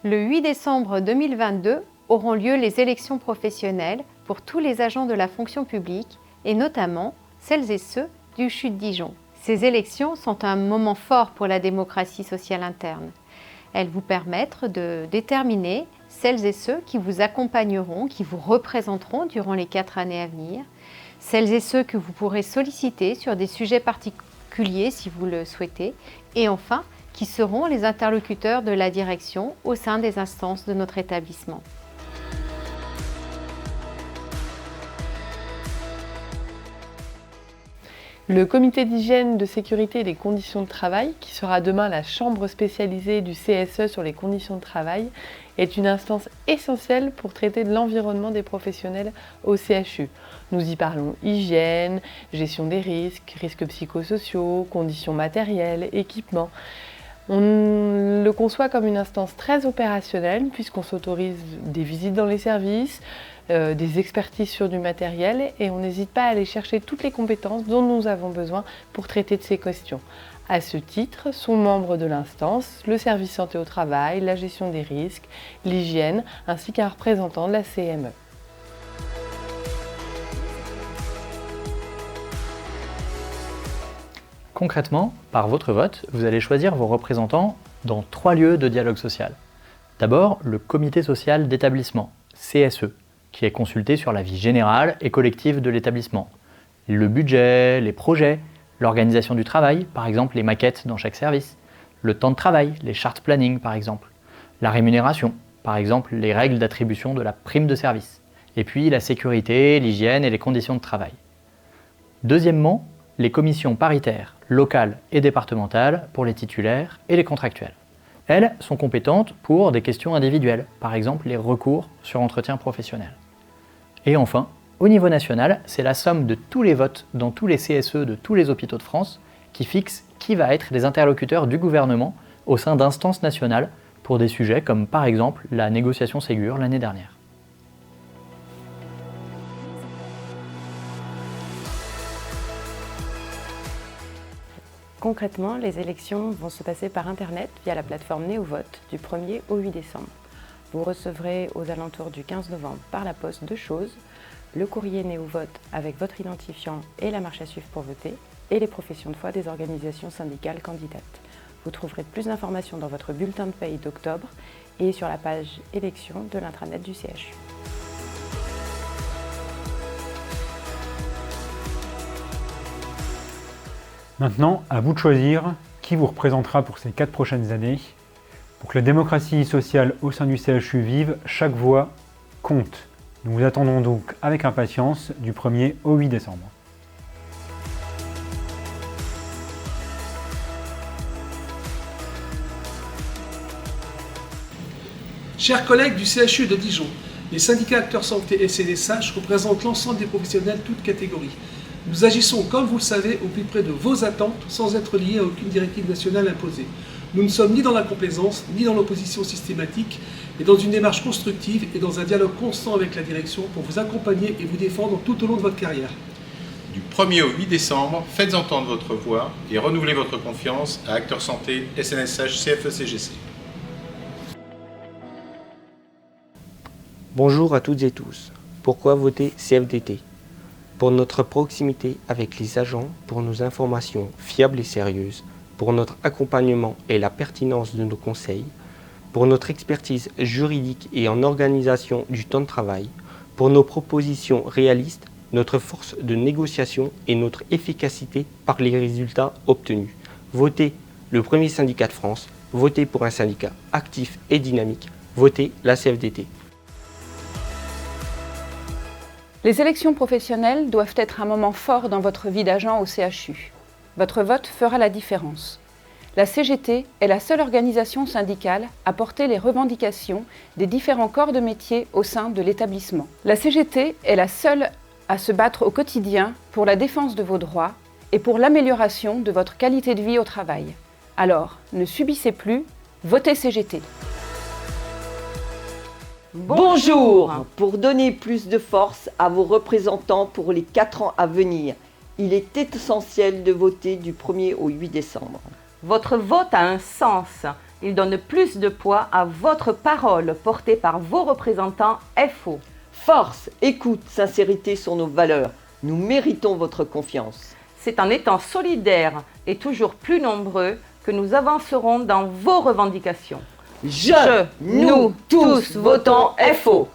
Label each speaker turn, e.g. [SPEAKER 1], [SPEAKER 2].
[SPEAKER 1] Le 8 décembre 2022 auront lieu les élections professionnelles pour tous les agents de la fonction publique et notamment celles et ceux du CHU de Dijon. Ces élections sont un moment fort pour la démocratie sociale interne. Elles vous permettent de déterminer celles et ceux qui vous accompagneront, qui vous représenteront durant les 4 années à venir, celles et ceux que vous pourrez solliciter sur des sujets particuliers si vous le souhaitez, et enfin, qui seront les interlocuteurs de la direction au sein des instances de notre établissement.
[SPEAKER 2] Le comité d'hygiène, de sécurité et des conditions de travail, qui sera demain la chambre spécialisée du CSE sur les conditions de travail, est une instance essentielle pour traiter de l'environnement des professionnels au CHU. Nous y parlons hygiène, gestion des risques, risques psychosociaux, conditions matérielles, équipements. On le conçoit comme une instance très opérationnelle puisqu'on s'autorise des visites dans les services, des expertises sur du matériel et on n'hésite pas à aller chercher toutes les compétences dont nous avons besoin pour traiter de ces questions. À ce titre, sont membres de l'instance le service santé au travail, la gestion des risques, l'hygiène ainsi qu'un représentant de la CME.
[SPEAKER 3] Concrètement, par votre vote, vous allez choisir vos représentants dans 3 lieux de dialogue social. D'abord, le comité social d'établissement, CSE, qui est consulté sur la vie générale et collective de l'établissement. Le budget, les projets, l'organisation du travail, par exemple les maquettes dans chaque service, le temps de travail, les chartes planning par exemple, la rémunération, par exemple les règles d'attribution de la prime de service, et puis la sécurité, l'hygiène et les conditions de travail. Deuxièmement, les commissions paritaires, locales et départementales pour les titulaires et les contractuels. Elles sont compétentes pour des questions individuelles, par exemple les recours sur entretien professionnel. Et enfin, au niveau national, c'est la somme de tous les votes dans tous les CSE de tous les hôpitaux de France qui fixe qui va être les interlocuteurs du gouvernement au sein d'instances nationales pour des sujets comme par exemple la négociation Ségur l'année dernière.
[SPEAKER 4] Concrètement, les élections vont se passer par Internet via la plateforme NéoVote du 1er au 8 décembre. Vous recevrez aux alentours du 15 novembre par la poste 2 choses, le courrier NéoVote avec votre identifiant et la marche à suivre pour voter, et les professions de foi des organisations syndicales candidates. Vous trouverez plus d'informations dans votre bulletin de paye d'octobre et sur la page élections de l'intranet du CHU.
[SPEAKER 5] Maintenant, à vous de choisir qui vous représentera pour ces 4 prochaines années. Pour que la démocratie sociale au sein du CHU vive, chaque voix compte. Nous vous attendons donc avec impatience du 1er au 8 décembre.
[SPEAKER 6] Chers collègues du CHU de Dijon, les syndicats acteurs santé et CDSH représentent l'ensemble des professionnels, toutes catégories. Nous agissons, comme vous le savez, au plus près de vos attentes, sans être liés à aucune directive nationale imposée. Nous ne sommes ni dans la complaisance, ni dans l'opposition systématique, mais dans une démarche constructive et dans un dialogue constant avec la direction pour vous accompagner et vous défendre tout au long de votre carrière.
[SPEAKER 7] Du 1er au 8 décembre, faites entendre votre voix et renouvelez votre confiance à Acteurs Santé, SNSH, CFE-CGC.
[SPEAKER 8] Bonjour à toutes et tous. Pourquoi voter CFDT ? Pour notre proximité avec les agents, pour nos informations fiables et sérieuses, pour notre accompagnement et la pertinence de nos conseils, pour notre expertise juridique et en organisation du temps de travail, pour nos propositions réalistes, notre force de négociation et notre efficacité par les résultats obtenus. Votez le premier syndicat de France, votez pour un syndicat actif et dynamique, votez la CFDT.
[SPEAKER 9] Les élections professionnelles doivent être un moment fort dans votre vie d'agent au CHU. Votre vote fera la différence. La CGT est la seule organisation syndicale à porter les revendications des différents corps de métier au sein de l'établissement. La CGT est la seule à se battre au quotidien pour la défense de vos droits et pour l'amélioration de votre qualité de vie au travail. Alors, ne subissez plus, votez CGT.
[SPEAKER 10] Bonjour. Pour donner plus de force à vos représentants pour les 4 ans à venir, il est essentiel de voter du 1er au 8 décembre.
[SPEAKER 11] Votre vote a un sens. Il donne plus de poids à votre parole portée par vos représentants FO.
[SPEAKER 10] Force, écoute, sincérité sont nos valeurs. Nous méritons votre confiance.
[SPEAKER 11] C'est en étant solidaires et toujours plus nombreux que nous avancerons dans vos revendications.
[SPEAKER 10] Nous tous votons FO.